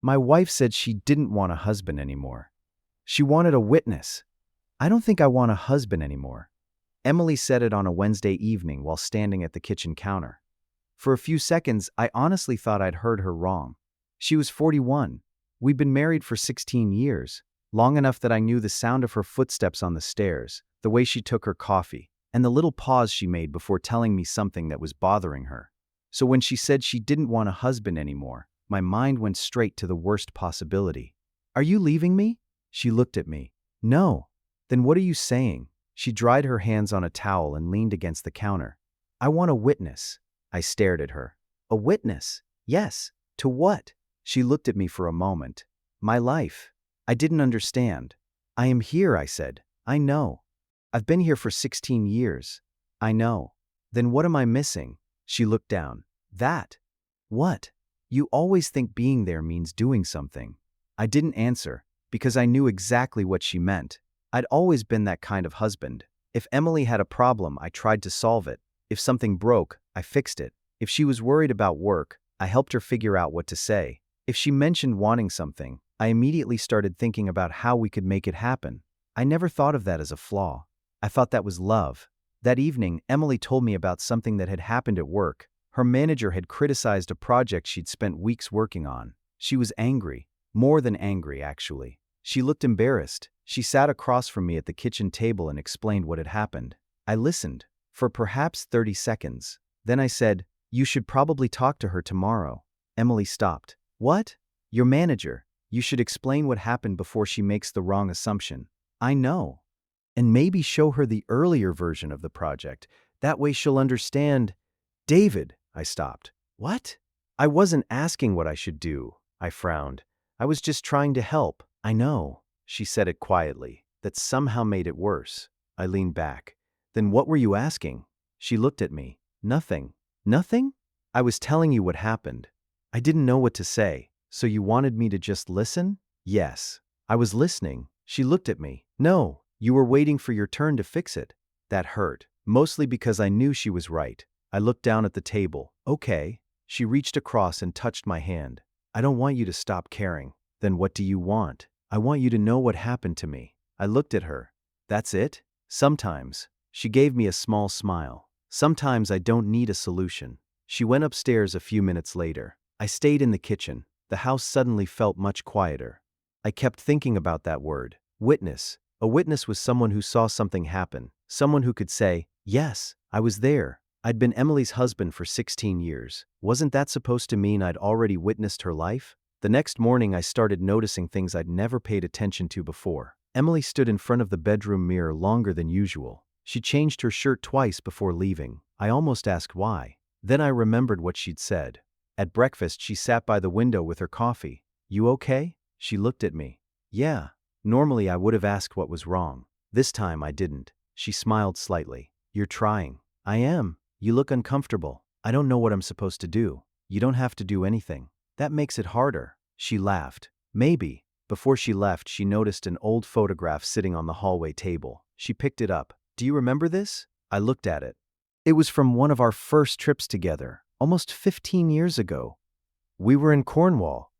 My wife said she didn't want a husband anymore. She wanted a witness. I don't think I want a husband anymore. Emily said it on a Wednesday evening while standing at the kitchen counter. For a few seconds, I honestly thought I'd heard her wrong. She was 41. We'd been married for 16 years, long enough that I knew the sound of her footsteps on the stairs, the way she took her coffee, and the little pause she made before telling me something that was bothering her. So when she said she didn't want a husband anymore, my mind went straight to the worst possibility. Are you leaving me? She looked at me. No. Then what are you saying? She dried her hands on a towel and leaned against the counter. I want a witness. I stared at her. A witness? Yes. To what? She looked at me for a moment. My life. I didn't understand. I am here, I said. I know. I've been here for 16 years. I know. Then what am I missing? She looked down. That. What? You always think being there means doing something. I didn't answer, because I knew exactly what she meant. I'd always been that kind of husband. If Emily had a problem, I tried to solve it. If something broke, I fixed it. If she was worried about work, I helped her figure out what to say. If she mentioned wanting something, I immediately started thinking about how we could make it happen. I never thought of that as a flaw. I thought that was love. That evening, Emily told me about something that had happened at work. Her manager had criticized a project she'd spent weeks working on. She was angry. More than angry, actually. She looked embarrassed. She sat across from me at the kitchen table and explained what had happened. I listened, for perhaps 30 seconds. Then I said, "You should probably talk to her tomorrow." Emily stopped. What? Your manager. You should explain what happened before she makes the wrong assumption. I know. And maybe show her the earlier version of the project. That way she'll understand. David, I stopped. What? I wasn't asking what I should do. I frowned. I was just trying to help. I know. She said it quietly. That somehow made it worse. I leaned back. Then what were you asking? She looked at me. Nothing. Nothing? I was telling you what happened. I didn't know what to say. So you wanted me to just listen? Yes. I was listening. She looked at me. No, you were waiting for your turn to fix it. That hurt. Mostly because I knew she was right. I looked down at the table. Okay. She reached across and touched my hand. I don't want you to stop caring. Then what do you want? I want you to know what happened to me. I looked at her. That's it? Sometimes. She gave me a small smile. Sometimes I don't need a solution. She went upstairs a few minutes later. I stayed in the kitchen. The house suddenly felt much quieter. I kept thinking about that word. Witness. A witness was someone who saw something happen. Someone who could say, yes, I was there. I'd been Emily's husband for 16 years. Wasn't that supposed to mean I'd already witnessed her life? The next morning I started noticing things I'd never paid attention to before. Emily stood in front of the bedroom mirror longer than usual. She changed her shirt twice before leaving. I almost asked why. Then I remembered what she'd said. At breakfast she sat by the window with her coffee. You okay? She looked at me. Yeah. Normally I would have asked what was wrong. This time I didn't. She smiled slightly. You're trying. I am. You look uncomfortable. I don't know what I'm supposed to do. You don't have to do anything. That makes it harder. She laughed. Maybe. Before she left, she noticed an old photograph sitting on the hallway table. She picked it up. Do you remember this? I looked at it. It was from one of our first trips together, almost 15 years ago. We were in Cornwall.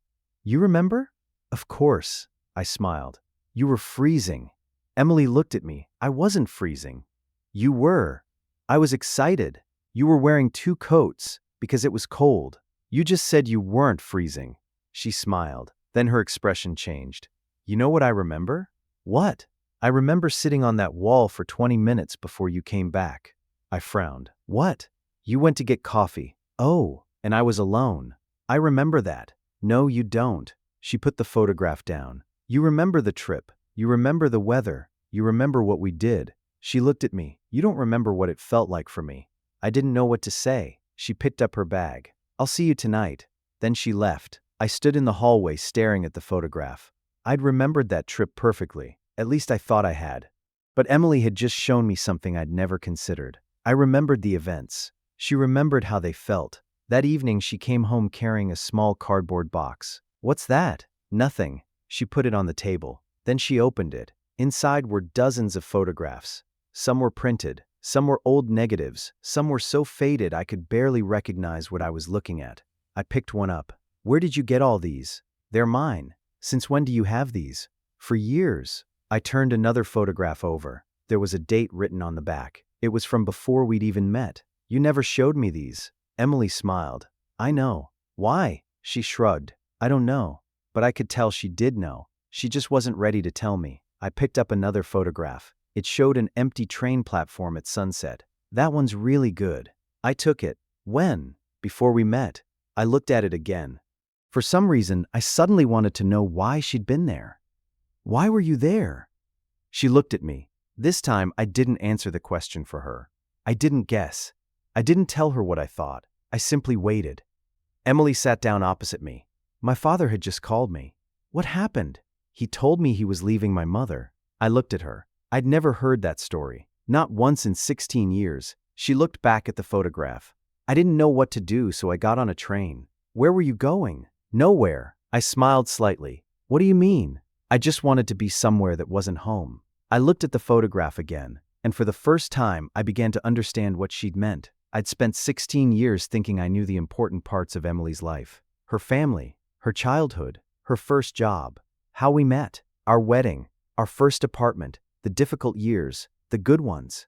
You remember? Of course. I smiled. You were freezing. Emily looked at me. I wasn't freezing. You were. I was excited. You were wearing 2 coats because it was cold. You just said you weren't freezing. She smiled. Then her expression changed. You know what I remember? What? I remember sitting on that wall for 20 minutes before you came back. I frowned. What? You went to get coffee. Oh, and I was alone. I remember that. No, you don't. She put the photograph down. You remember the trip. You remember the weather. You remember what we did. She looked at me. You don't remember what it felt like for me. I didn't know what to say. She picked up her bag. I'll see you tonight. Then she left. I stood in the hallway staring at the photograph. I'd remembered that trip perfectly. At least I thought I had. But Emily had just shown me something I'd never considered. I remembered the events. She remembered how they felt. That evening she came home carrying a small cardboard box. What's that? Nothing. She put it on the table. Then she opened it. Inside were dozens of photographs. Some were printed. Some were old negatives. Some were so faded I could barely recognize what I was looking at. I picked one up. Where did you get all these? They're mine. Since when do you have these? For years. I turned another photograph over. There was a date written on the back. It was from before we'd even met. You never showed me these. Emily smiled. I know. Why? She shrugged. I don't know. But I could tell she did know. She just wasn't ready to tell me. I picked up another photograph. It showed an empty train platform at sunset. That one's really good. I took it. When? Before we met. I looked at it again. For some reason, I suddenly wanted to know why she'd been there. Why were you there? She looked at me. This time, I didn't answer the question for her. I didn't guess. I didn't tell her what I thought. I simply waited. Emily sat down opposite me. My father had just called me. What happened? He told me he was leaving my mother. I looked at her. I'd never heard that story. Not once in 16 years. She looked back at the photograph. I didn't know what to do, so I got on a train. Where were you going? Nowhere. I smiled slightly. What do you mean? I just wanted to be somewhere that wasn't home. I looked at the photograph again, and for the first time, I began to understand what she'd meant. I'd spent 16 years thinking I knew the important parts of Emily's life. Her family, her childhood, her first job, how we met, our wedding, our first apartment, the difficult years, the good ones.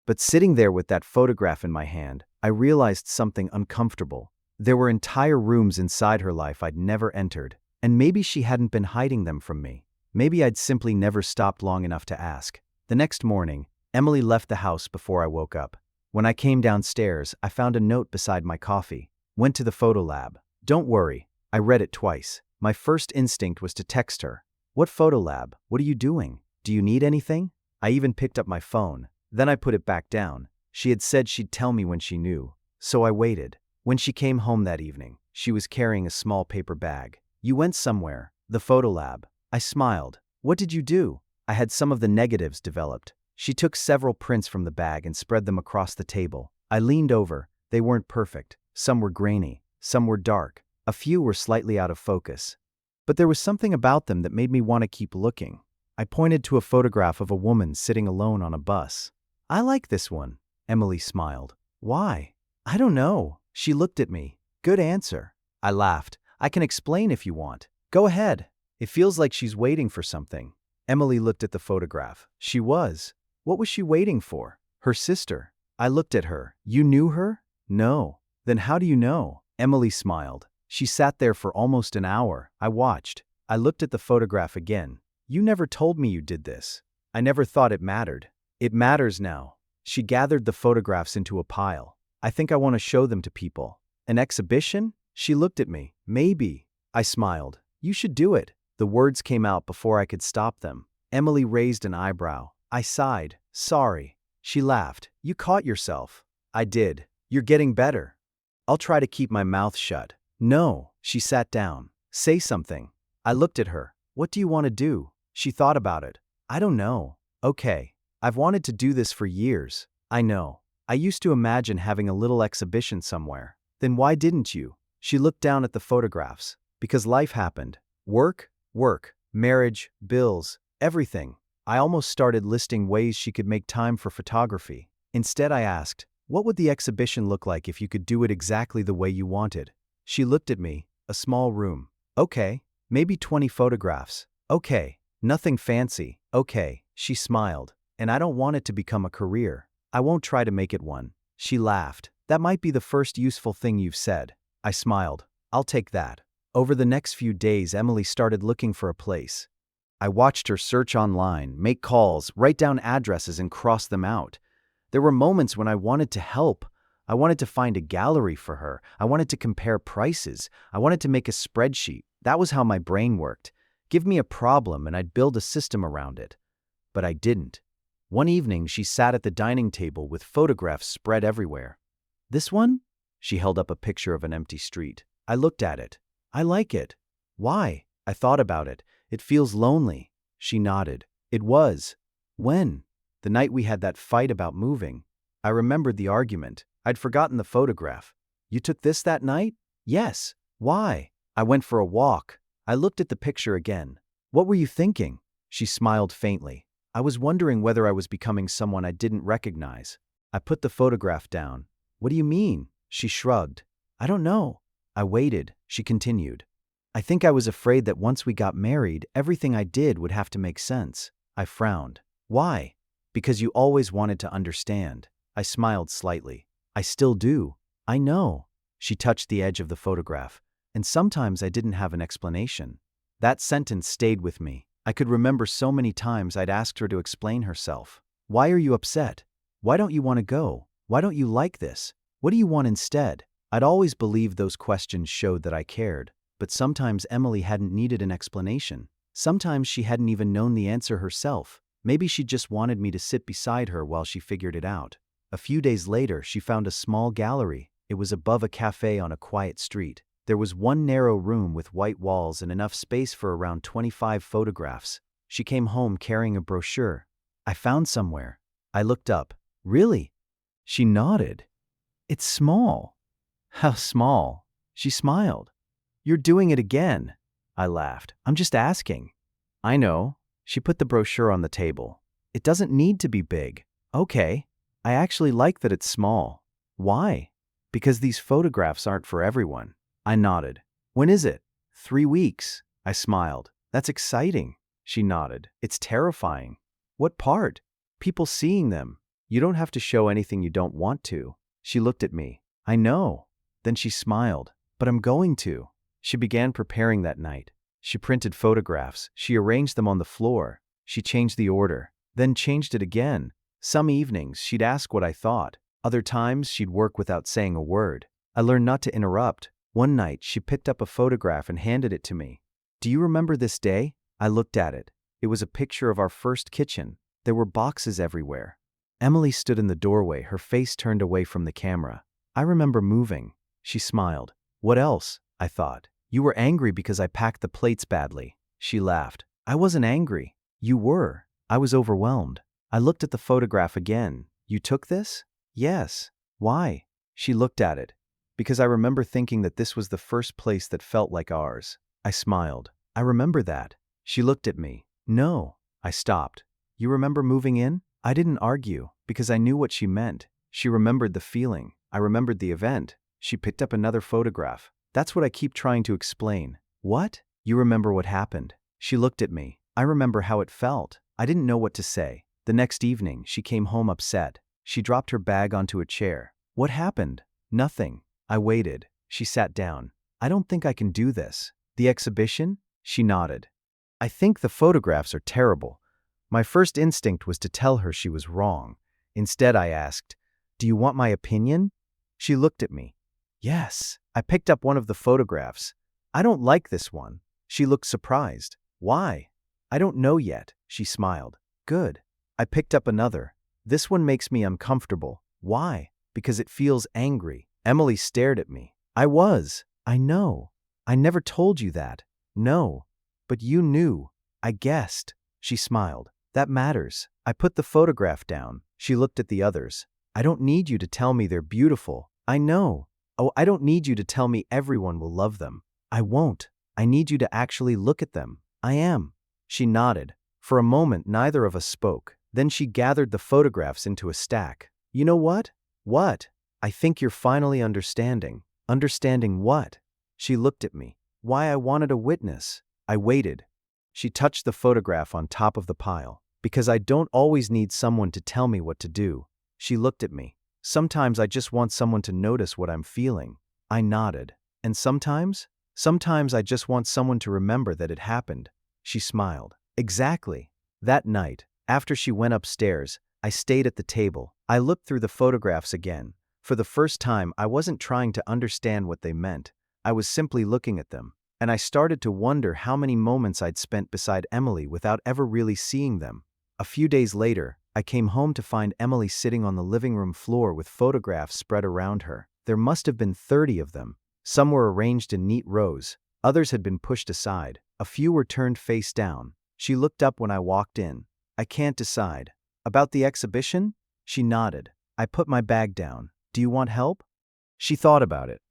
But sitting there with that photograph in my hand, I realized something uncomfortable. There were entire rooms inside her life I'd never entered, and maybe she hadn't been hiding them from me. Maybe I'd simply never stopped long enough to ask. The next morning, Emily left the house before I woke up. When I came downstairs, I found a note beside my coffee. Went to the photo lab. Don't worry. I read it twice. My first instinct was to text her. What photo lab? What are you doing? Do you need anything? I even picked up my phone. Then I put it back down. She had said she'd tell me when she knew. So I waited. When she came home that evening, she was carrying a small paper bag. You went somewhere. The photo lab. I smiled. What did you do? I had some of the negatives developed. She took several prints from the bag and spread them across the table. I leaned over. They weren't perfect. Some were grainy. Some were dark. A few were slightly out of focus. But there was something about them that made me want to keep looking. I pointed to a photograph of a woman sitting alone on a bus. I like this one. Emily smiled. Why? I don't know. She looked at me. Good answer. I laughed. I can explain if you want. Go ahead. It feels like she's waiting for something. Emily looked at the photograph. She was. What was she waiting for? Her sister. I looked at her. You knew her? No. Then how do you know? Emily smiled. She sat there for almost an hour. I watched. I looked at the photograph again. You never told me you did this. I never thought it mattered. It matters now. She gathered the photographs into a pile. I think I want to show them to people. An exhibition? She looked at me. Maybe. I smiled. You should do it. The words came out before I could stop them. Emily raised an eyebrow. I sighed. Sorry. She laughed. You caught yourself. I did. You're getting better. I'll try to keep my mouth shut. No. She sat down. Say something. I looked at her. What do you want to do? She thought about it. I don't know. Okay. I've wanted to do this for years. I know. I used to imagine having a little exhibition somewhere. Then why didn't you? She looked down at the photographs. Because life happened. Work, marriage, bills, everything. I almost started listing ways she could make time for photography. Instead, I asked, what would the exhibition look like if you could do it exactly the way you wanted? She looked at me. A small room. Okay. Maybe 20 photographs. Okay. Nothing fancy. Okay. She smiled. And I don't want it to become a career. I won't try to make it one. She laughed. That might be the first useful thing you've said. I smiled. I'll take that. Over the next few days, Emily started looking for a place. I watched her search online, make calls, write down addresses, and cross them out. There were moments when I wanted to help. I wanted to find a gallery for her. I wanted to compare prices. I wanted to make a spreadsheet. That was how my brain worked. Give me a problem and I'd build a system around it. But I didn't. One evening, she sat at the dining table with photographs spread everywhere. This one? She held up a picture of an empty street. I looked at it. I like it. Why? I thought about it. It feels lonely. She nodded. It was. When? The night we had that fight about moving. I remembered the argument. I'd forgotten the photograph. You took this that night? Yes. Why? I went for a walk. I looked at the picture again. What were you thinking? She smiled faintly. I was wondering whether I was becoming someone I didn't recognize. I put the photograph down. What do you mean? She shrugged. I don't know. I waited. She continued. I think I was afraid that once we got married, everything I did would have to make sense. I frowned. Why? Because you always wanted to understand. I smiled slightly. I still do. I know. She touched the edge of the photograph. And sometimes I didn't have an explanation. That sentence stayed with me. I could remember so many times I'd asked her to explain herself. Why are you upset? Why don't you want to go? Why don't you like this? What do you want instead? I'd always believed those questions showed that I cared, but sometimes Emily hadn't needed an explanation. Sometimes she hadn't even known the answer herself. Maybe she just wanted me to sit beside her while she figured it out. A few days later, she found a small gallery. It was above a cafe on a quiet street. There was one narrow room with white walls and enough space for around 25 photographs. She came home carrying a brochure. I found somewhere. I looked up. Really? She nodded. It's small. How small? She smiled. You're doing it again. I laughed. I'm just asking. I know. She put the brochure on the table. It doesn't need to be big. Okay. I actually like that it's small. Why? Because these photographs aren't for everyone. I nodded. When is it? 3 weeks. I smiled. That's exciting. She nodded. It's terrifying. What part? People seeing them. You don't have to show anything you don't want to. She looked at me. I know. Then she smiled. But I'm going to. She began preparing that night. She printed photographs. She arranged them on the floor. She changed the order, then changed it again. Some evenings, she'd ask what I thought. Other times, she'd work without saying a word. I learned not to interrupt. One night, she picked up a photograph and handed it to me. Do you remember this day? I looked at it. It was a picture of our first kitchen. There were boxes everywhere. Emily stood in the doorway, her face turned away from the camera. I remember moving. She smiled. What else? I thought. You were angry because I packed the plates badly. She laughed. I wasn't angry. You were. I was overwhelmed. I looked at the photograph again. You took this? Yes. Why? She looked at it. Because I remember thinking that this was the first place that felt like ours. I smiled. I remember that. She looked at me. No. I stopped. You remember moving in? I didn't argue, because I knew what she meant. She remembered the feeling. I remembered the event. She picked up another photograph. That's what I keep trying to explain. What? You remember what happened? She looked at me. I remember how it felt. I didn't know what to say. The next evening, she came home upset. She dropped her bag onto a chair. What happened? Nothing. I waited. She sat down. I don't think I can do this. The exhibition? She nodded. I think the photographs are terrible. My first instinct was to tell her she was wrong. Instead, I asked, do you want my opinion? She looked at me. Yes. I picked up one of the photographs. I don't like this one. She looked surprised. Why? I don't know yet. She smiled. Good. I picked up another. This one makes me uncomfortable. Why? Because it feels angry. Emily stared at me. I know. I never told you that. No. But you knew. I guessed. She smiled. That matters. I put the photograph down. She looked at the others. I don't need you to tell me they're beautiful. I know. Oh, I don't need you to tell me everyone will love them. I won't. I need you to actually look at them. I am. She nodded. For a moment, neither of us spoke. Then she gathered the photographs into a stack. You know what? What? I think you're finally understanding. Understanding what? She looked at me. Why I wanted a witness. I waited. She touched the photograph on top of the pile. Because I don't always need someone to tell me what to do. She looked at me. Sometimes I just want someone to notice what I'm feeling. I nodded. And sometimes I just want someone to remember that it happened. She smiled. Exactly. That night, after she went upstairs, I stayed at the table. I looked through the photographs again. For the first time, I wasn't trying to understand what they meant. I was simply looking at them. And I started to wonder how many moments I'd spent beside Emily without ever really seeing them. A few days later, I came home to find Emily sitting on the living room floor with photographs spread around her. There must have been 30 of them. Some were arranged in neat rows. Others had been pushed aside. A few were turned face down. She looked up when I walked in. I can't decide. About the exhibition? She nodded. I put my bag down. Do you want help? She thought about it.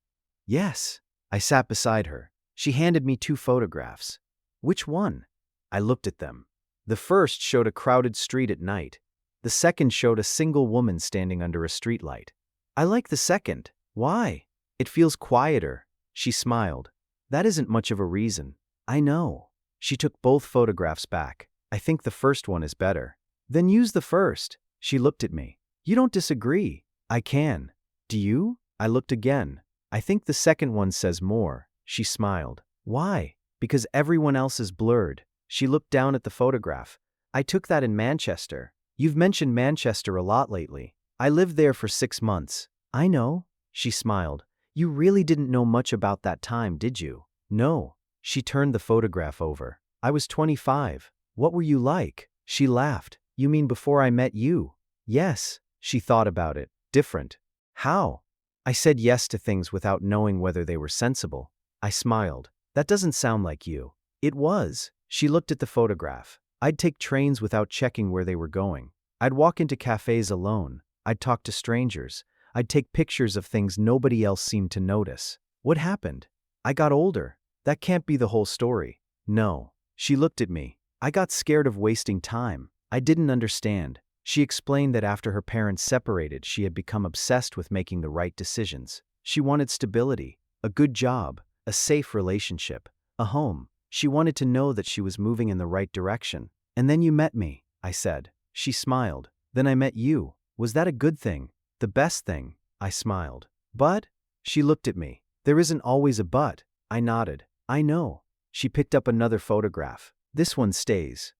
Yes. I sat beside her. She handed me 2 photographs. Which one? I looked at them. The first showed a crowded street at night. The second showed a single woman standing under a streetlight. I like the second. Why? It feels quieter. She smiled. That isn't much of a reason. I know. She took both photographs back. I think the first one is better. Then use the first. She looked at me. You don't disagree. I can. Do you? I looked again. I think the second one says more. She smiled. Why? Because everyone else is blurred. She looked down at the photograph. I took that in Manchester. You've mentioned Manchester a lot lately. I lived there for 6 months. I know. She smiled. You really didn't know much about that time, did you? No. She turned the photograph over. I was 25. What were you like? She laughed. You mean before I met you? Yes. She thought about it. Different. How? I said yes to things without knowing whether they were sensible. I smiled. That doesn't sound like you. It was. She looked at the photograph. I'd take trains without checking where they were going. I'd walk into cafes alone. I'd talk to strangers. I'd take pictures of things nobody else seemed to notice. What happened? I got older. That can't be the whole story. No. She looked at me. I got scared of wasting time. I didn't understand. She explained that after her parents separated, she had become obsessed with making the right decisions. She wanted stability, a good job, a safe relationship, a home. She wanted to know that she was moving in the right direction. And then you met me, I said. She smiled. Then I met you. Was that a good thing? The best thing? I smiled. But? She looked at me. There isn't always a but. I nodded. I know. She picked up another photograph. This one stays.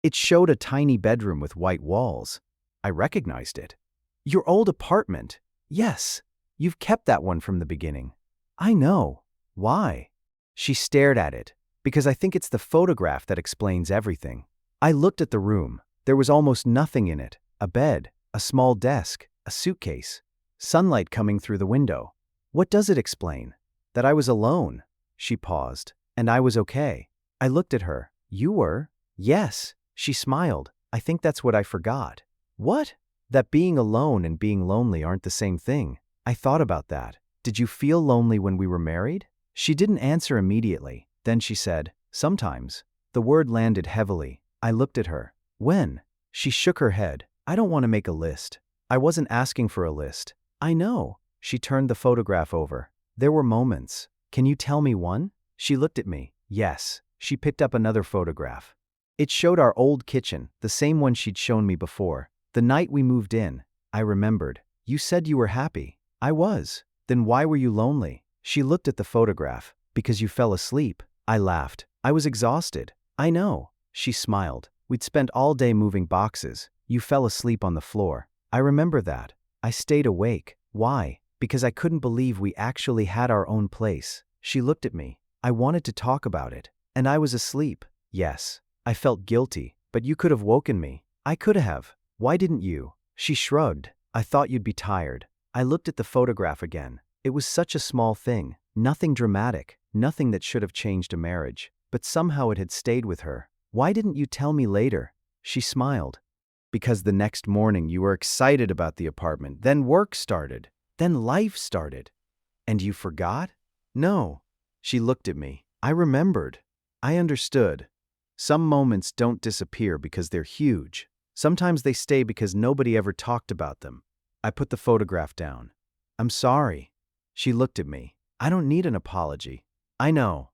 It showed a tiny bedroom with white walls. I recognized it. Your old apartment. Yes. You've kept that one from the beginning. I know. Why? She stared at it. Because I think it's the photograph that explains everything. I looked at the room. There was almost nothing in it. A bed, a small desk, a suitcase. Sunlight coming through the window. What does it explain? That I was alone. She paused. And I was okay. I looked at her. You were? Yes. She smiled. I think that's what I forgot. What? That being alone and being lonely aren't the same thing. I thought about that. Did you feel lonely when we were married? She didn't answer immediately. Then she said, sometimes. The word landed heavily. I looked at her. When? She shook her head. I don't want to make a list. I wasn't asking for a list. I know. She turned the photograph over. There were moments. Can you tell me one? She looked at me. Yes. She picked up another photograph. It showed our old kitchen, the same one she'd shown me before. The night we moved in, I remembered. You said you were happy. I was. Then why were you lonely? She looked at the photograph. Because you fell asleep. I laughed. I was exhausted. I know. She smiled. We'd spent all day moving boxes. You fell asleep on the floor. I remember that. I stayed awake. Why? Because I couldn't believe we actually had our own place. She looked at me. I wanted to talk about it. And I was asleep. Yes. I felt guilty. But you could have woken me. I could have. Why didn't you? She shrugged. I thought you'd be tired. I looked at the photograph again. It was such a small thing. Nothing dramatic. Nothing that should have changed a marriage. But somehow it had stayed with her. Why didn't you tell me later? She smiled. Because the next morning you were excited about the apartment. Then work started. Then life started. And you forgot? No. She looked at me. I remembered. I understood. Some moments don't disappear because they're huge. Sometimes they stay because nobody ever talked about them. I put the photograph down. I'm sorry. She looked at me. I don't need an apology. I know.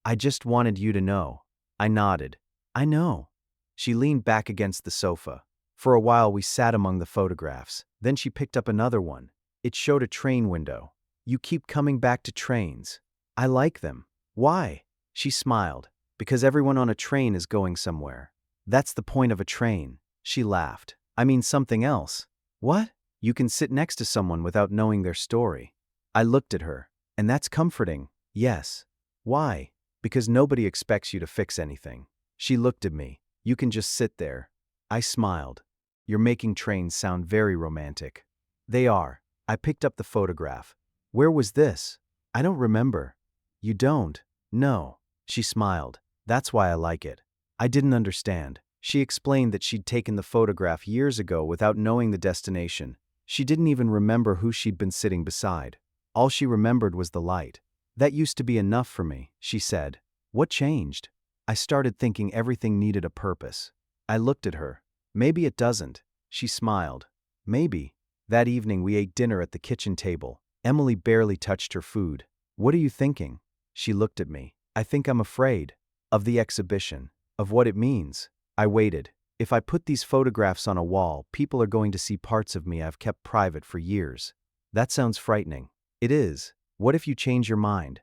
I just wanted you to know. I nodded. I know. She leaned back against the sofa. For a while we sat among the photographs. Then she picked up another one. It showed a train window. You keep coming back to trains. I like them. Why? She smiled. Because everyone on a train is going somewhere. That's the point of a train. She laughed. I mean something else. What? You can sit next to someone without knowing their story. I looked at her. And that's comforting. Yes. Why? Because nobody expects you to fix anything. She looked at me. You can just sit there. I smiled. You're making trains sound very romantic. They are. I picked up the photograph. Where was this? I don't remember. You don't? No. She smiled. That's why I like it. I didn't understand. She explained that she'd taken the photograph years ago without knowing the destination. She didn't even remember who she'd been sitting beside. All she remembered was the light. That used to be enough for me, she said. What changed? I started thinking everything needed a purpose. I looked at her. Maybe it doesn't. She smiled. Maybe. That evening we ate dinner at the kitchen table. Emily barely touched her food. What are you thinking? She looked at me. I think I'm afraid. Of the exhibition. Of what it means. I waited. If I put these photographs on a wall, people are going to see parts of me I've kept private for years. That sounds frightening. It is. What if you change your mind?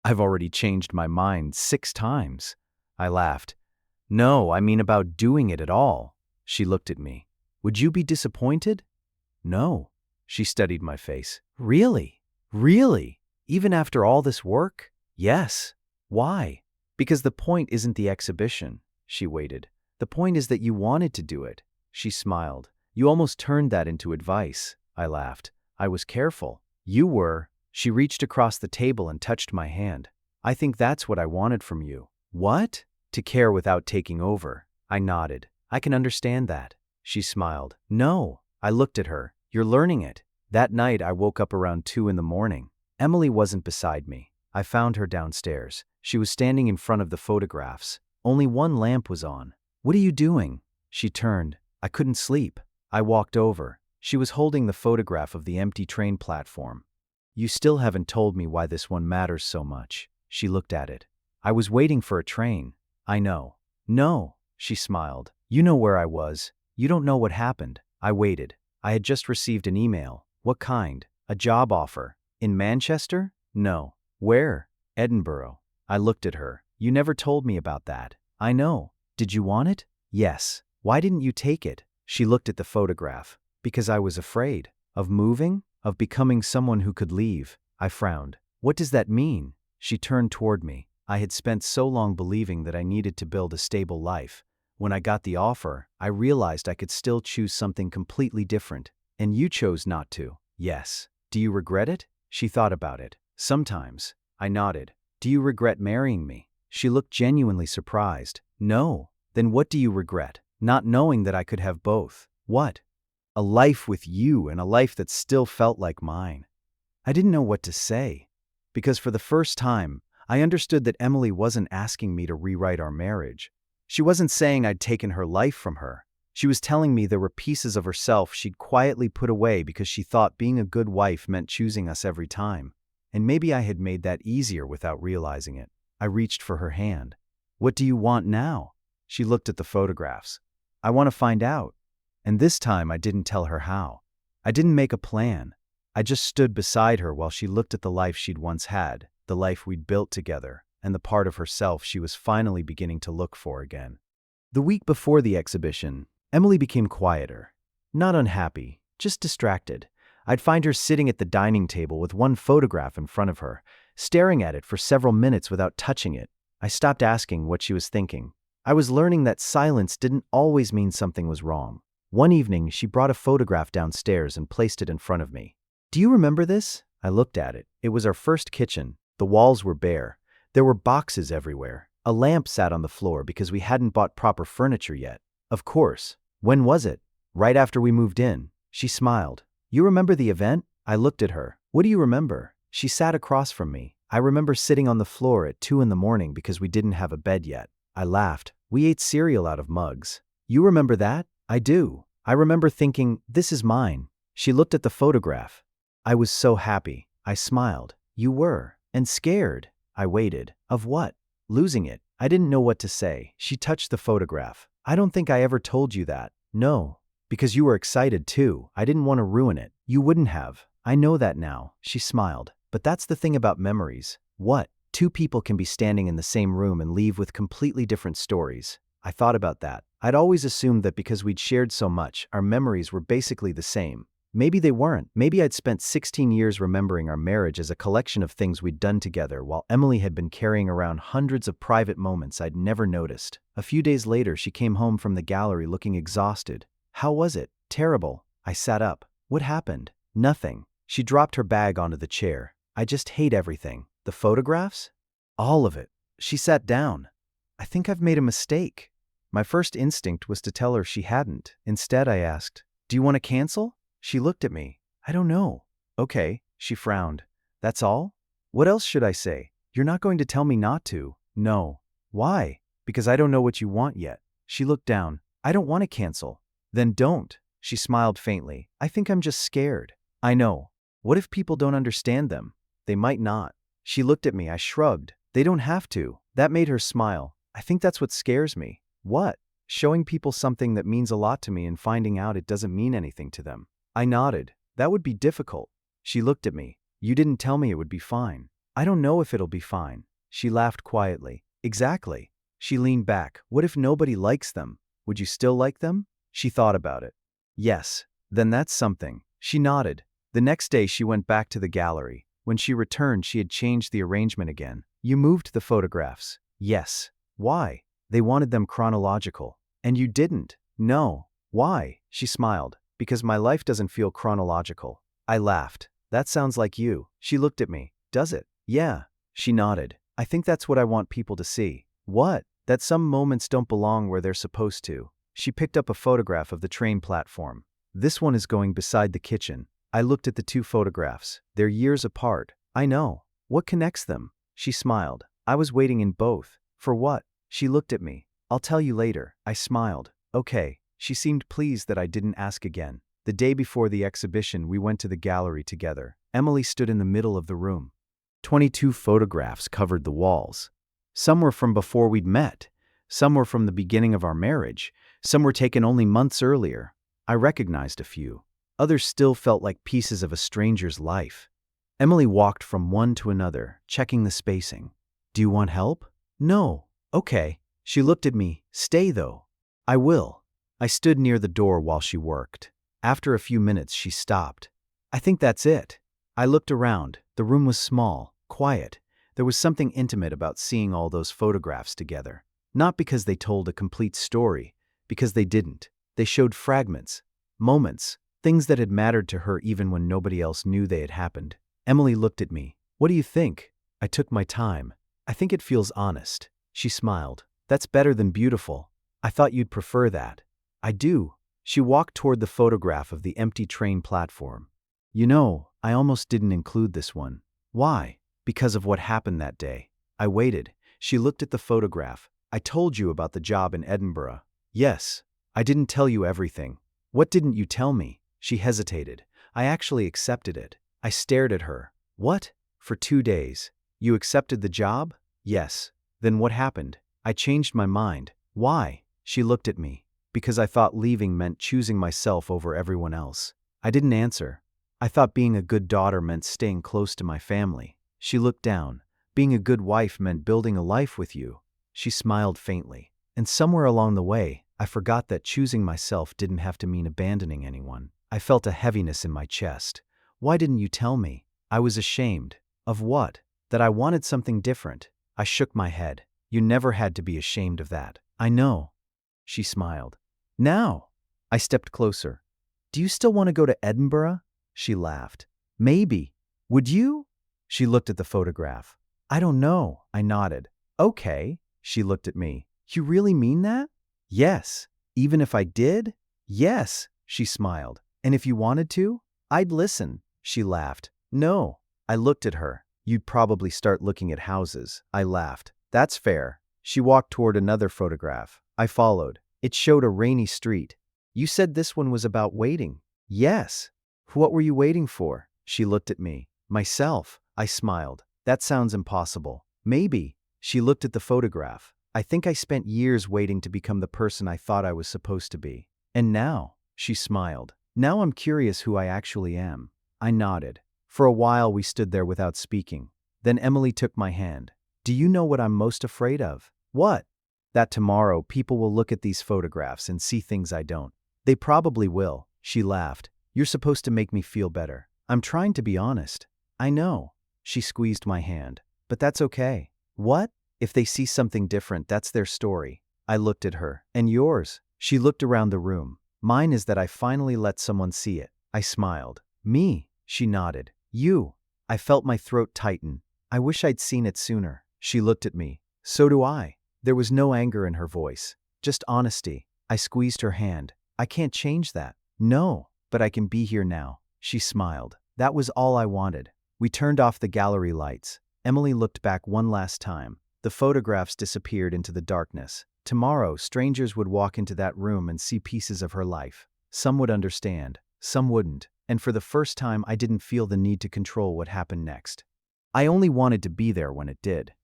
I've already changed my mind 6 times. I laughed. No, I mean about doing it at all. She looked at me. Would you be disappointed? No. She studied my face. Really? Really? Even after all this work? Yes. Why? Because the point isn't the exhibition. She waited. The point is that you wanted to do it. She smiled. You almost turned that into advice. I laughed. I was careful. You were. She reached across the table and touched my hand. I think that's what I wanted from you. What? To care without taking over. I nodded. I can understand that. She smiled. No. I looked at her. You're learning it. That night I woke up around 2 in the morning. Emily wasn't beside me. I found her downstairs. She was standing in front of the photographs. Only one lamp was on. What are you doing? She turned. I couldn't sleep. I walked over. She was holding the photograph of the empty train platform. You still haven't told me why this one matters so much. She looked at it. I was waiting for a train. I know. No, she smiled. You know where I was. You don't know what happened. I waited. I had just received an email. What kind? A job offer. In Manchester? No. Where? Edinburgh. I looked at her. You never told me about that. I know. Did you want it? Yes. Why didn't you take it? She looked at the photograph. Because I was afraid. Of moving? Of becoming someone who could leave. I frowned. What does that mean? She turned toward me. I had spent so long believing that I needed to build a stable life. When I got the offer, I realized I could still choose something completely different. And you chose not to. Yes. Do you regret it? She thought about it. Sometimes. I nodded. Do you regret marrying me? She looked genuinely surprised. No. Then what do you regret? Not knowing that I could have both. What? A life with you and a life that still felt like mine. I didn't know what to say. Because for the first time, I understood that Emily wasn't asking me to rewrite our marriage. She wasn't saying I'd taken her life from her. She was telling me there were pieces of herself she'd quietly put away because she thought being a good wife meant choosing us every time. And maybe I had made that easier without realizing it. I reached for her hand. What do you want now? She looked at the photographs. I want to find out. And this time I didn't tell her how. I didn't make a plan. I just stood beside her while she looked at the life she'd once had, the life we'd built together, and the part of herself she was finally beginning to look for again. The week before the exhibition, Emily became quieter. Not unhappy, just distracted. I'd find her sitting at the dining table with one photograph in front of her, staring at it for several minutes without touching it. I stopped asking what she was thinking. I was learning that silence didn't always mean something was wrong. One evening, she brought a photograph downstairs and placed it in front of me. Do you remember this? I looked at it. It was our first kitchen. The walls were bare. There were boxes everywhere. A lamp sat on the floor because we hadn't bought proper furniture yet. Of course. When was it? Right after we moved in. She smiled. You remember the event? I looked at her. What do you remember? She sat across from me. I remember sitting on the floor at 2 in the morning because we didn't have a bed yet. I laughed. We ate cereal out of mugs. You remember that? I do. I remember thinking, this is mine. She looked at the photograph. I was so happy. I smiled. You were. And scared. I waited. Of what? Losing it. I didn't know what to say. She touched the photograph. I don't think I ever told you that. No. Because you were excited too. I didn't want to ruin it. You wouldn't have. I know that now. She smiled. But that's the thing about memories. What? 2 people can be standing in the same room and leave with completely different stories. I thought about that. I'd always assumed that because we'd shared so much, our memories were basically the same. Maybe they weren't. Maybe I'd spent 16 years remembering our marriage as a collection of things we'd done together while Emily had been carrying around hundreds of private moments I'd never noticed. A few days later, she came home from the gallery looking exhausted. How was it? Terrible. I sat up. What happened? Nothing. She dropped her bag onto the chair. I just hate everything. The photographs? All of it. She sat down. I think I've made a mistake. My first instinct was to tell her she hadn't. Instead, I asked, do you want to cancel? She looked at me. I don't know. Okay, she frowned. That's all? What else should I say? You're not going to tell me not to. No. Why? Because I don't know what you want yet. She looked down. I don't want to cancel. Then don't. She smiled faintly. I think I'm just scared. I know. What if people don't understand them? They might not. She looked at me. I shrugged. They don't have to. That made her smile. I think that's what scares me. What? Showing people something that means a lot to me and finding out it doesn't mean anything to them. I nodded. That would be difficult. She looked at me. You didn't tell me it would be fine. I don't know if it'll be fine. She laughed quietly. Exactly. She leaned back. What if nobody likes them? Would you still like them? She thought about it. Yes. Then that's something. She nodded. The next day she went back to the gallery. When she returned, she had changed the arrangement again. You moved the photographs. Yes. Why? They wanted them chronological. And you didn't. No. Why? She smiled. Because my life doesn't feel chronological. I laughed. That sounds like you. She looked at me. Does it? Yeah. She nodded. I think that's what I want people to see. What? That some moments don't belong where they're supposed to. She picked up a photograph of the train platform. This one is going beside the kitchen. I looked at the two photographs. They're years apart. I know. What connects them? She smiled. I was waiting in both. For what? She looked at me. I'll tell you later. I smiled. Okay. She seemed pleased that I didn't ask again. The day before the exhibition, we went to the gallery together. Emily stood in the middle of the room. 22 photographs covered the walls. Some were from before we'd met. Some were from the beginning of our marriage. Some were taken only months earlier. I recognized a few. Others still felt like pieces of a stranger's life. Emily walked from one to another, checking the spacing. Do you want help? No. Okay. She looked at me. Stay though. I will. I stood near the door while she worked. After a few minutes, she stopped. I think that's it. I looked around. The room was small, quiet. There was something intimate about seeing all those photographs together. Not because they told a complete story, because they didn't. They showed fragments, moments, things that had mattered to her even when nobody else knew they had happened. Emily looked at me. What do you think? I took my time. I think it feels honest. She smiled. That's better than beautiful. I thought you'd prefer that. I do. She walked toward the photograph of the empty train platform. You know, I almost didn't include this one. Why? Because of what happened that day. I waited. She looked at the photograph. I told you about the job in Edinburgh. Yes. I didn't tell you everything. What didn't you tell me? She hesitated. I actually accepted it. I stared at her. What? For 2 days. You accepted the job? Yes. Then what happened? I changed my mind. Why? She looked at me. Because I thought leaving meant choosing myself over everyone else. I didn't answer. I thought being a good daughter meant staying close to my family. She looked down. Being a good wife meant building a life with you. She smiled faintly. And somewhere along the way, I forgot that choosing myself didn't have to mean abandoning anyone. I felt a heaviness in my chest. Why didn't you tell me? I was ashamed. Of what? That I wanted something different. I shook my head. You never had to be ashamed of that. I know. She smiled. Now. I stepped closer. Do you still want to go to Edinburgh? She laughed. Maybe. Would you? She looked at the photograph. I don't know. I nodded. Okay. She looked at me. You really mean that? Yes. Even if I did? Yes. She smiled. And if you wanted to? I'd listen. She laughed. No. I looked at her. You'd probably start looking at houses. I laughed. That's fair. She walked toward another photograph. I followed. It showed a rainy street. You said this one was about waiting. Yes. What were you waiting for? She looked at me. Myself. I smiled. That sounds impossible. Maybe. She looked at the photograph. I think I spent years waiting to become the person I thought I was supposed to be. And now, she smiled. Now I'm curious who I actually am. I nodded. For a while we stood there without speaking. Then Emily took my hand. Do you know what I'm most afraid of? What? That tomorrow people will look at these photographs and see things I don't. They probably will. She laughed. You're supposed to make me feel better. I'm trying to be honest. I know. She squeezed my hand. But that's okay. What? If they see something different, that's their story. I looked at her. And yours? She looked around the room. Mine is that I finally let someone see it. I smiled. Me? She nodded. You? I felt my throat tighten. I wish I'd seen it sooner. She looked at me. So do I. There was no anger in her voice. Just honesty. I squeezed her hand. I can't change that. No, but I can be here now. She smiled. That was all I wanted. We turned off the gallery lights. Emily looked back one last time. The photographs disappeared into the darkness. Tomorrow, strangers would walk into that room and see pieces of her life. Some would understand, some wouldn't, and for the first time I didn't feel the need to control what happened next. I only wanted to be there when it did.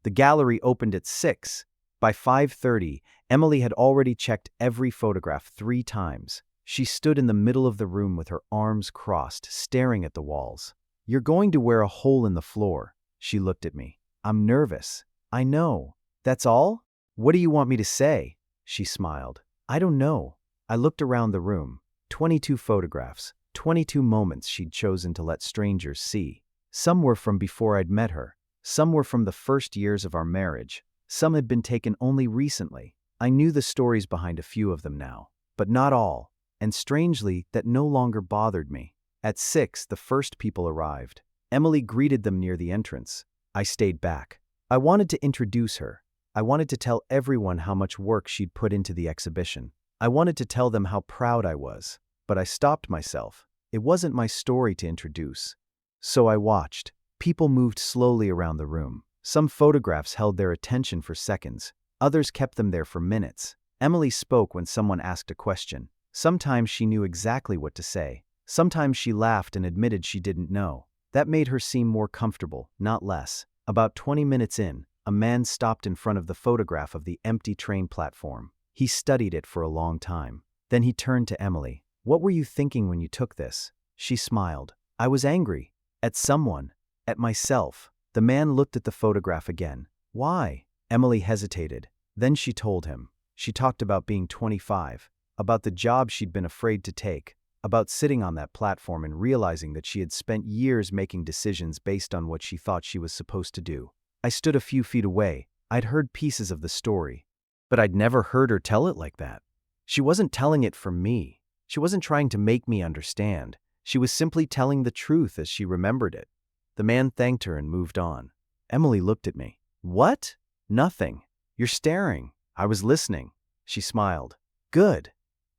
The gallery opened at 6. By 5:30, Emily had already checked every photograph 3 times. She stood in the middle of the room with her arms crossed, staring at the walls. "You're going to wear a hole in the floor." She looked at me. "I'm nervous." "I know. That's all? What do you want me to say?" She smiled. "I don't know." I looked around the room. 22 photographs, 22 moments she'd chosen to let strangers see. Some were from before I'd met her. Some were from the first years of our marriage. Some had been taken only recently. I knew the stories behind a few of them now, but not all, and strangely, that no longer bothered me. At 6, the first people arrived. Emily greeted them near the entrance. I stayed back. I wanted to introduce her. I wanted to tell everyone how much work she'd put into the exhibition. I wanted to tell them how proud I was, but I stopped myself. It wasn't my story to introduce. So I watched. People moved slowly around the room. Some photographs held their attention for seconds. Others kept them there for minutes. Emily spoke when someone asked a question. Sometimes she knew exactly what to say. Sometimes she laughed and admitted she didn't know. That made her seem more comfortable, not less. About 20 minutes in, a man stopped in front of the photograph of the empty train platform. He studied it for a long time. Then he turned to Emily. "What were you thinking when you took this?" She smiled. "I was angry. At someone. At myself." The man looked at the photograph again. "Why?" Emily hesitated. Then she told him. She talked about being 25, about the job she'd been afraid to take, about sitting on that platform and realizing that she had spent years making decisions based on what she thought she was supposed to do. I stood a few feet away. I'd heard pieces of the story, but I'd never heard her tell it like that. She wasn't telling it for me. She wasn't trying to make me understand. She was simply telling the truth as she remembered it. The man thanked her and moved on. Emily looked at me. "What?" "Nothing. You're staring." "I was listening." She smiled. "Good."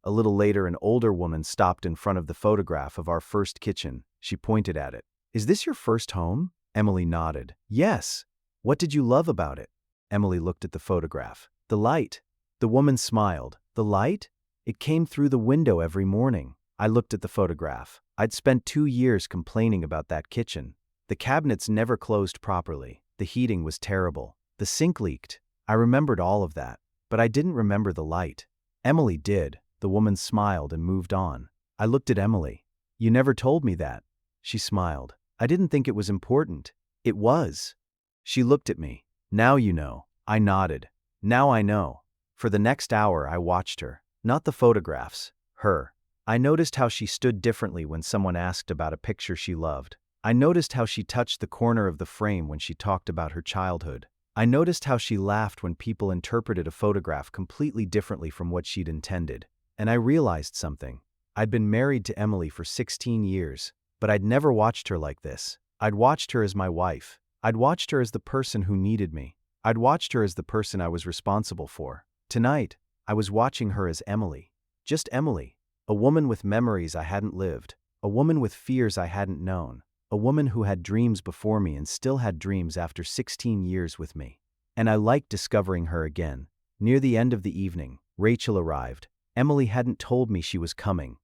A little later, an older woman stopped in front of the photograph of our first kitchen. She pointed at it. "Is this your first home?" Emily nodded. "Yes." "What did you love about it?" Emily looked at the photograph. "The light." The woman smiled. "The light?" "It came through the window every morning." I looked at the photograph. I'd spent 2 years complaining about that kitchen. The cabinets never closed properly. The heating was terrible. The sink leaked. I remembered all of that, but I didn't remember the light. Emily did. The woman smiled and moved on. I looked at Emily. "You never told me that." She smiled. "I didn't think it was important." "It was." She looked at me. "Now you know." I nodded. "Now I know." For the next hour, I watched her. Not the photographs. Her. I noticed how she stood differently when someone asked about a picture she loved. I noticed how she touched the corner of the frame when she talked about her childhood. I noticed how she laughed when people interpreted a photograph completely differently from what she'd intended. And I realized something. I'd been married to Emily for 16 years, but I'd never watched her like this. I'd watched her as my wife. I'd watched her as the person who needed me. I'd watched her as the person I was responsible for. Tonight, I was watching her as Emily. Just Emily. A woman with memories I hadn't lived. A woman with fears I hadn't known. A woman who had dreams before me and still had dreams after 16 years with me. And I liked discovering her again. Near the end of the evening, Rachel arrived. Emily hadn't told me she was coming.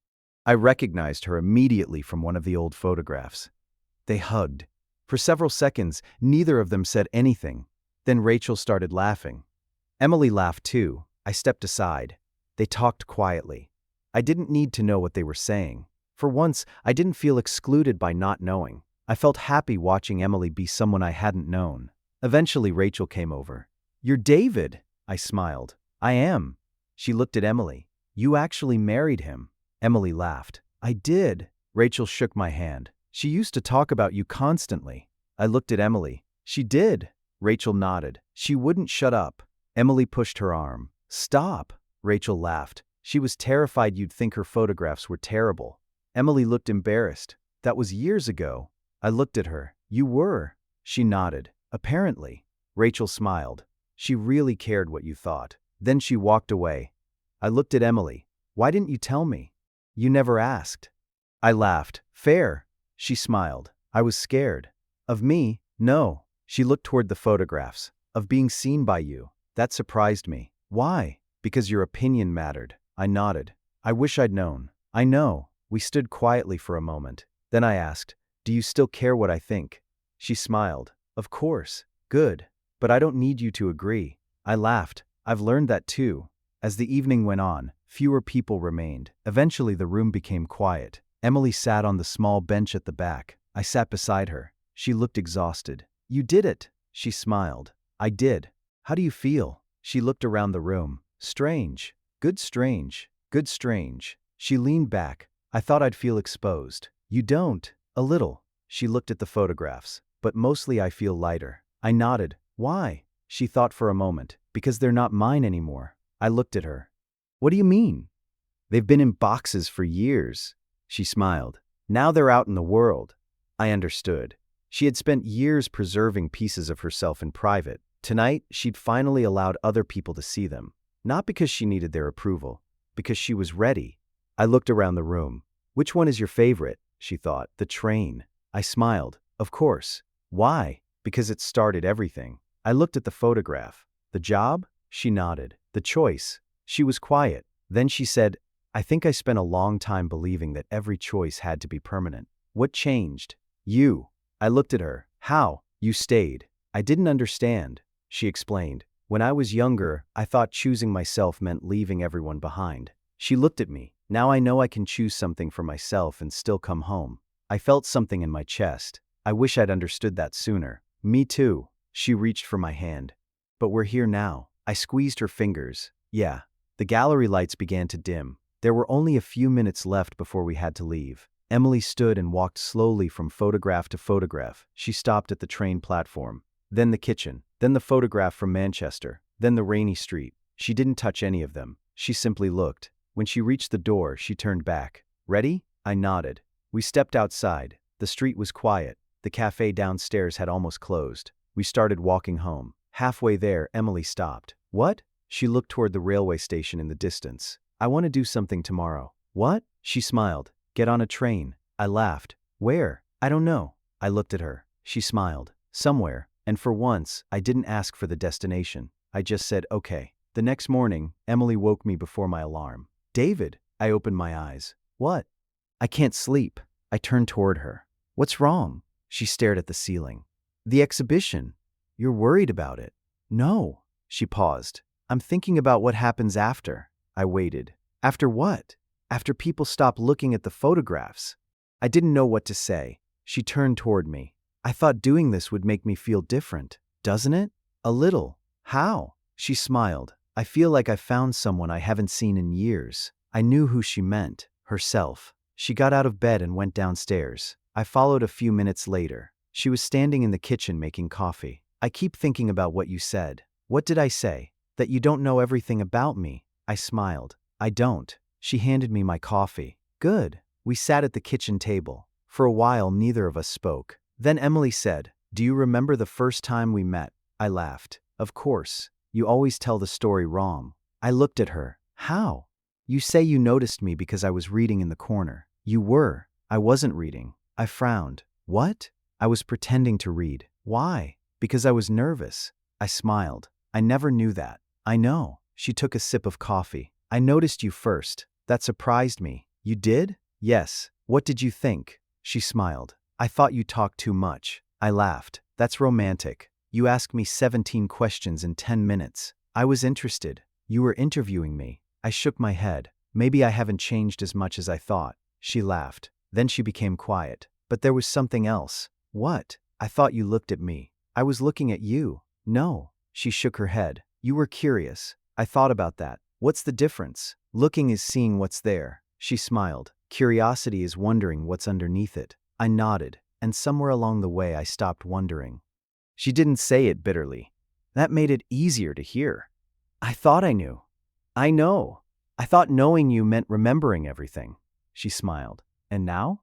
I recognized her immediately from one of the old photographs. They hugged. For several seconds, neither of them said anything. Then Rachel started laughing. Emily laughed too. I stepped aside. They talked quietly. I didn't need to know what they were saying. For once, I didn't feel excluded by not knowing. I felt happy watching Emily be someone I hadn't known. Eventually, Rachel came over. "You're David," I smiled. "I am." She looked at Emily. "You actually married him." Emily laughed. "I did." Rachel shook my hand. "She used to talk about you constantly." I looked at Emily. "She did." Rachel nodded. "She wouldn't shut up." Emily pushed her arm. "Stop." Rachel laughed. "She was terrified you'd think her photographs were terrible." Emily looked embarrassed. "That was years ago." I looked at her. "You were." She nodded. "Apparently." Rachel smiled. "She really cared what you thought." Then she walked away. I looked at Emily. "Why didn't you tell me?" "You never asked." I laughed. "Fair." She smiled. "I was scared." "Of me?" "No." She looked toward the photographs. "Of being seen by you." That surprised me. "Why?" "Because your opinion mattered." I nodded. "I wish I'd known." "I know." We stood quietly for a moment. Then I asked, "Do you still care what I think?" She smiled. Of course. Good. But I don't need you to agree. I laughed. I've learned that too. As the evening went on, fewer people remained. Eventually the room became quiet. Emily sat on the small bench at the back. I sat beside her. She looked exhausted. You did it. She smiled. I did. How do you feel? She looked around the room. Strange. Good strange. Good strange. She leaned back. I thought I'd feel exposed. You don't. A little. She looked at the photographs. But mostly I feel lighter. I nodded. Why? She thought for a moment. Because they're not mine anymore. I looked at her. What do you mean? They've been in boxes for years. She smiled. Now they're out in the world. I understood. She had spent years preserving pieces of herself in private. Tonight, she'd finally allowed other people to see them. Not because she needed their approval, because she was ready. I looked around the room. Which one is your favorite? She thought. The train. I smiled. Of course. Why? Because it started everything. I looked at the photograph. The job? She nodded. The choice. She was quiet. Then she said, I think I spent a long time believing that every choice had to be permanent. What changed? You. I looked at her. How? You stayed. I didn't understand. She explained. When I was younger, I thought choosing myself meant leaving everyone behind. She looked at me. Now I know I can choose something for myself and still come home. I felt something in my chest. I wish I'd understood that sooner. Me too. She reached for my hand. But we're here now. I squeezed her fingers. Yeah. The gallery lights began to dim. There were only a few minutes left before we had to leave. Emily stood and walked slowly from photograph to photograph. She stopped at the train platform. Then the kitchen. Then the photograph from Manchester. Then the rainy street. She didn't touch any of them. She simply looked. When she reached the door, she turned back. Ready? I nodded. We stepped outside. The street was quiet. The cafe downstairs had almost closed. We started walking home. Halfway there, Emily stopped. What? She looked toward the railway station in the distance. I want to do something tomorrow. What? She smiled. Get on a train. I laughed. Where? I don't know. I looked at her. She smiled. Somewhere. And for once, I didn't ask for the destination. I just said, okay. The next morning, Emily woke me before my alarm. David. I opened my eyes. What? I can't sleep. I turned toward her. What's wrong? She stared at the ceiling. The exhibition. You're worried about it. No. She paused. I'm thinking about what happens after. I waited. After what? After people stop looking at the photographs. I didn't know what to say. She turned toward me. I thought doing this would make me feel different. Doesn't it? A little. How? She smiled. I feel like I found someone I haven't seen in years. I knew who she meant. Herself. She got out of bed and went downstairs. I followed a few minutes later. She was standing in the kitchen making coffee. I keep thinking about what you said. What did I say? That you don't know everything about me. I smiled. I don't. She handed me my coffee. Good. We sat at the kitchen table. For a while, neither of us spoke. Then Emily said, Do you remember the first time we met? I laughed. Of course. You always tell the story wrong. I looked at her. How? You say you noticed me because I was reading in the corner. You were. I wasn't reading. I frowned. What? I was pretending to read. Why? Because I was nervous. I smiled. I never knew that. I know. She took a sip of coffee. I noticed you first. That surprised me. You did? Yes. What did you think? She smiled. I thought you talked too much. I laughed. That's romantic. You asked me 17 questions in 10 minutes. I was interested. You were interviewing me. I shook my head. Maybe I haven't changed as much as I thought. She laughed. Then she became quiet. But there was something else. What? I thought you looked at me. I was looking at you. No. She shook her head. You were curious. I thought about that. What's the difference? Looking is seeing what's there. She smiled. Curiosity is wondering what's underneath it. I nodded, and somewhere along the way I stopped wondering. She didn't say it bitterly. That made it easier to hear. I thought I knew. I know. I thought knowing you meant remembering everything. She smiled. And now?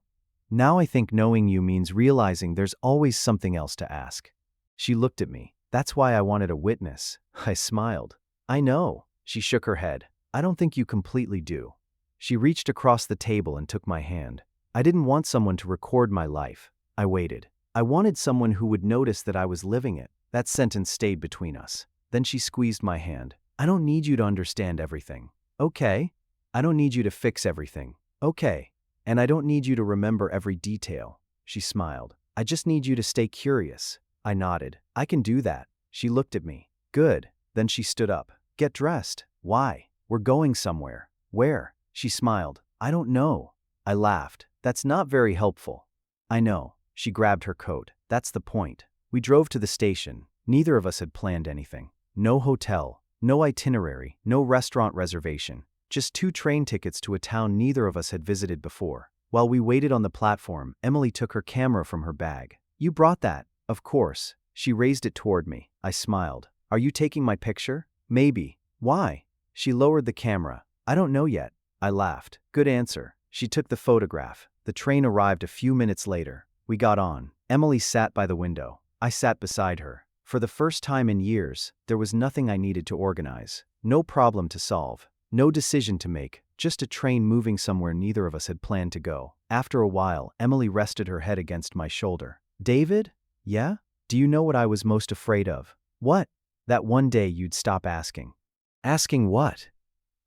Now I think knowing you means realizing there's always something else to ask. She looked at me. That's why I wanted a witness. I smiled. I know. She shook her head. I don't think you completely do. She reached across the table and took my hand. I didn't want someone to record my life. I waited. I wanted someone who would notice that I was living it. That sentence stayed between us. Then she squeezed my hand. I don't need you to understand everything. Okay. I don't need you to fix everything. Okay. And I don't need you to remember every detail. She smiled. I just need you to stay curious. I nodded. I can do that. She looked at me. Good. Then she stood up. Get dressed. Why? We're going somewhere. Where? She smiled. I don't know. I laughed. That's not very helpful. I know. She grabbed her coat. That's the point. We drove to the station. Neither of us had planned anything. No hotel, no itinerary, no restaurant reservation. Just 2 train tickets to a town neither of us had visited before. While we waited on the platform, Emily took her camera from her bag. You brought that? Of course. She raised it toward me. I smiled. Are you taking my picture? Maybe. Why? She lowered the camera. I don't know yet. I laughed. Good answer. She took the photograph. The train arrived a few minutes later. We got on. Emily sat by the window. I sat beside her. For the first time in years, there was nothing I needed to organize. No problem to solve. No decision to make. Just a train moving somewhere neither of us had planned to go. After a while, Emily rested her head against my shoulder. David? Yeah? Do you know what I was most afraid of? What? That one day you'd stop asking. Asking what?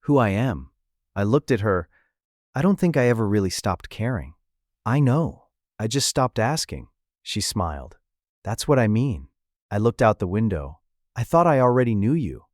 Who I am. I looked at her. I don't think I ever really stopped caring. I know. I just stopped asking. She smiled. That's what I mean. I looked out the window. I thought I already knew you.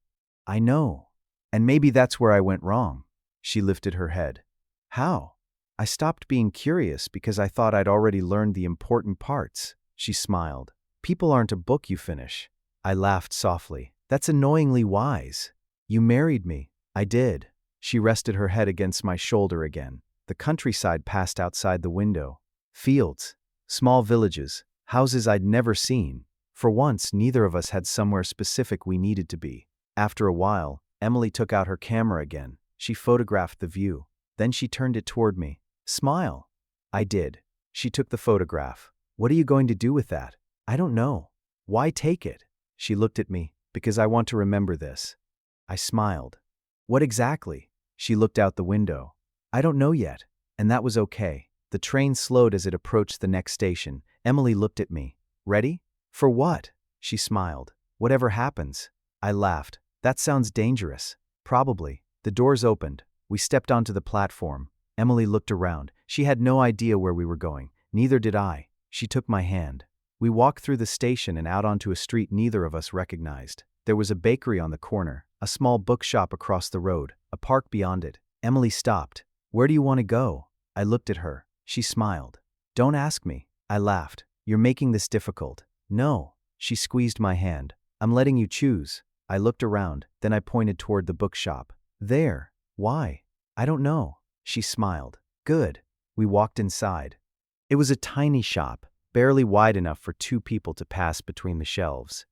I know. And maybe that's where I went wrong. She lifted her head. How? I stopped being curious because I thought I'd already learned the important parts. She smiled. People aren't a book you finish. I laughed softly. That's annoyingly wise. You married me. I did. She rested her head against my shoulder again. The countryside passed outside the window. Fields, small villages, houses I'd never seen. For once, neither of us had somewhere specific we needed to be. After a while, Emily took out her camera again. She photographed the view. Then she turned it toward me. Smile. I did. She took the photograph. What are you going to do with that? I don't know. Why take it? She looked at me. Because I want to remember this. I smiled. What exactly? She looked out the window. I don't know yet. And that was okay. The train slowed as it approached the next station. Emily looked at me. Ready? For what? She smiled. Whatever happens. I laughed. That sounds dangerous. Probably. The doors opened. We stepped onto the platform. Emily looked around. She had no idea where we were going. Neither did I. She took my hand. We walked through the station and out onto a street neither of us recognized. There was a bakery on the corner, a small bookshop across the road, a park beyond it. Emily stopped. Where do you want to go? I looked at her. She smiled. Don't ask me. I laughed. You're making this difficult. No. She squeezed my hand. I'm letting you choose. I looked around, then I pointed toward the bookshop. There. Why? I don't know. She smiled. Good. We walked inside. It was a tiny shop, barely wide enough for 2 people to pass between the shelves.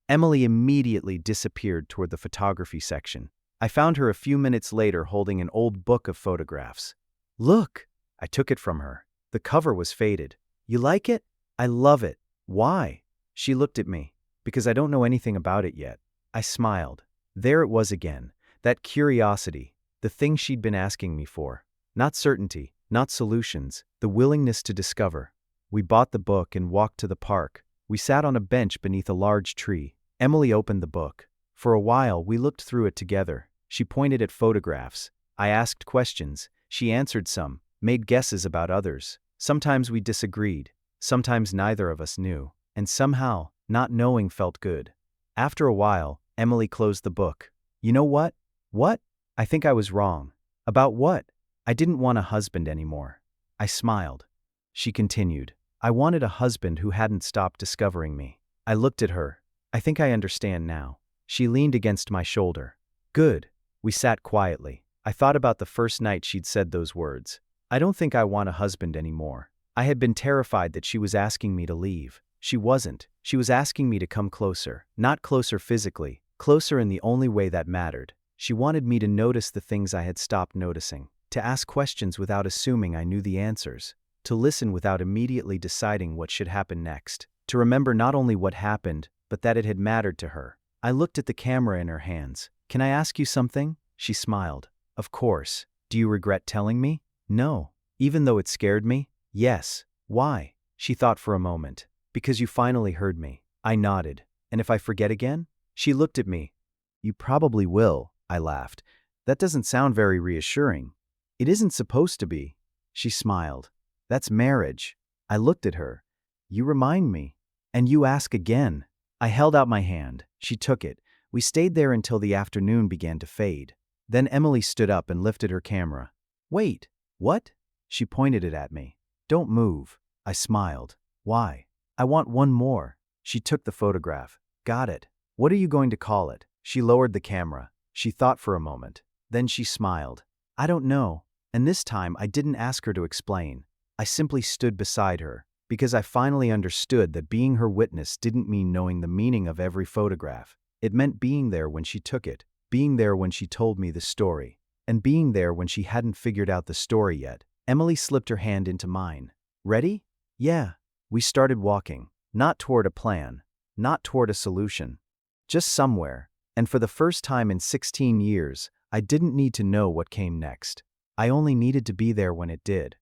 Emily immediately disappeared toward the photography section. I found her a few minutes later holding an old book of photographs. Look! I took it from her. The cover was faded. You like it? I love it. Why? She looked at me. Because I don't know anything about it yet. I smiled. There it was again. That curiosity. The thing she'd been asking me for. Not certainty, not solutions, the willingness to discover. We bought the book and walked to the park. We sat on a bench beneath a large tree. Emily opened the book. For a while, we looked through it together. She pointed at photographs. I asked questions. She answered some, made guesses about others. Sometimes we disagreed. Sometimes neither of us knew. And somehow, not knowing felt good. After a while, Emily closed the book. You know what? What? I think I was wrong. About what? I didn't want a husband anymore. I smiled. She continued. I wanted a husband who hadn't stopped discovering me. I looked at her. I think I understand now. She leaned against my shoulder. Good. We sat quietly. I thought about the first night she'd said those words. I don't think I want a husband anymore. I had been terrified that she was asking me to leave. She wasn't. She was asking me to come closer. Not closer physically, closer in the only way that mattered. She wanted me to notice the things I had stopped noticing, to ask questions without assuming I knew the answers, to listen without immediately deciding what should happen next, to remember not only what happened, but that it had mattered to her. I looked at the camera in her hands. Can I ask you something? She smiled. Of course. Do you regret telling me? No. Even though it scared me? Yes. Why? She thought for a moment. Because you finally heard me. I nodded. And if I forget again? She looked at me. You probably will, I laughed. That doesn't sound very reassuring. It isn't supposed to be. She smiled. That's marriage. I looked at her. You remind me. And you ask again. I held out my hand. She took it. We stayed there until the afternoon began to fade. Then Emily stood up and lifted her camera. Wait, what? She pointed it at me. Don't move. I smiled. Why? I want one more. She took the photograph. Got it. What are you going to call it? She lowered the camera. She thought for a moment. Then she smiled. I don't know. And this time I didn't ask her to explain. I simply stood beside her, because I finally understood that being her witness didn't mean knowing the meaning of every photograph. It meant being there when she took it, being there when she told me the story, and being there when she hadn't figured out the story yet. Emily slipped her hand into mine. Ready? Yeah. We started walking, not toward a plan, not toward a solution, just somewhere. And for the first time in 16 years, I didn't need to know what came next. I only needed to be there when it did.